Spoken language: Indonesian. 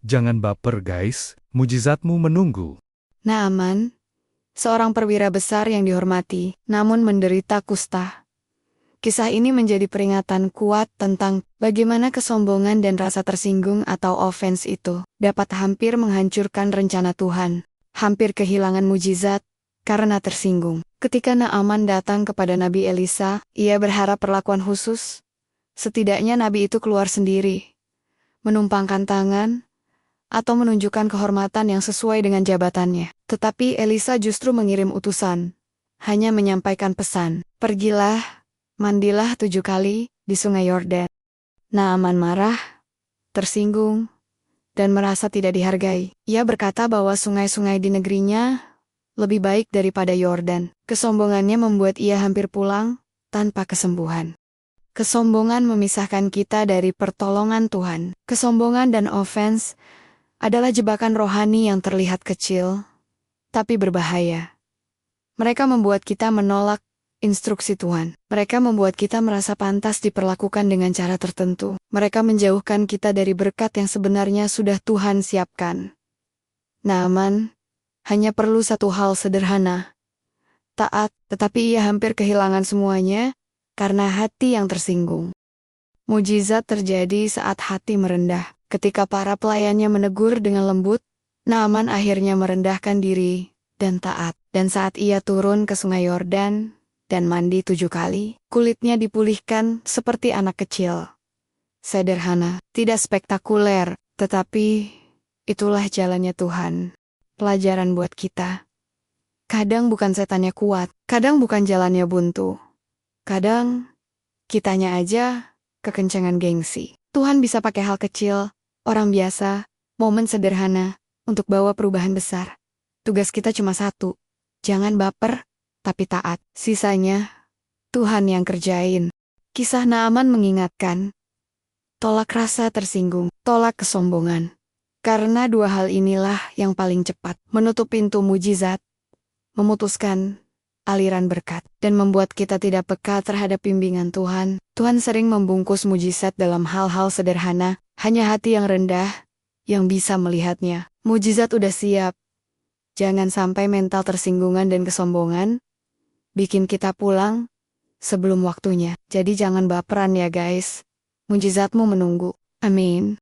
Jangan baper guys, mujizatmu menunggu. Naaman, seorang perwira besar yang dihormati, namun menderita kusta. Kisah ini menjadi peringatan kuat tentang bagaimana kesombongan dan rasa tersinggung atau offense itu dapat hampir menghancurkan rencana Tuhan. Hampir kehilangan mujizat karena tersinggung. Ketika Naaman datang kepada Nabi Elisa, ia berharap perlakuan khusus. Setidaknya Nabi itu keluar sendiri, menumpangkan tangan, atau menunjukkan kehormatan yang sesuai dengan jabatannya. Tetapi Elisa justru mengirim utusan, hanya menyampaikan pesan, "Pergilah, mandilah 7 kali di sungai Yordan." Naaman marah, tersinggung, dan merasa tidak dihargai. Ia berkata bahwa sungai-sungai di negerinya lebih baik daripada Yordan. Kesombongannya membuat ia hampir pulang tanpa kesembuhan. Kesombongan memisahkan kita dari pertolongan Tuhan. Kesombongan dan offense adalah jebakan rohani yang terlihat kecil, tapi berbahaya. Mereka membuat kita menolak instruksi Tuhan. Mereka membuat kita merasa pantas diperlakukan dengan cara tertentu. Mereka menjauhkan kita dari berkat yang sebenarnya sudah Tuhan siapkan. Naaman hanya perlu satu hal sederhana. Taat, tetapi ia hampir kehilangan semuanya karena hati yang tersinggung. Mujizat terjadi saat hati merendah. Ketika para pelayannya menegur dengan lembut, Naaman akhirnya merendahkan diri dan taat. Dan saat ia turun ke sungai Yordan dan mandi 7 kali, kulitnya dipulihkan seperti anak kecil. Sederhana, tidak spektakuler, tetapi itulah jalannya Tuhan. Pelajaran buat kita. Kadang bukan setannya kuat, kadang bukan jalannya buntu. Kadang kitanya aja kekencangan gengsi. Tuhan bisa pakai hal kecil, orang biasa, momen sederhana, untuk bawa perubahan besar. Tugas kita cuma satu, jangan baper, tapi taat. Sisanya, Tuhan yang kerjain. Kisah Naaman mengingatkan, tolak rasa tersinggung, tolak kesombongan. Karena 2 hal inilah yang paling cepat menutup pintu mujizat, memutuskan aliran berkat, dan membuat kita tidak peka terhadap bimbingan Tuhan. Tuhan sering membungkus mujizat dalam hal-hal sederhana, hanya hati yang rendah yang bisa melihatnya. Mujizat udah siap. Jangan sampai mental tersinggungan dan kesombongan bikin kita pulang sebelum waktunya. Jadi jangan baperan ya guys. Mujizatmu menunggu. Amin.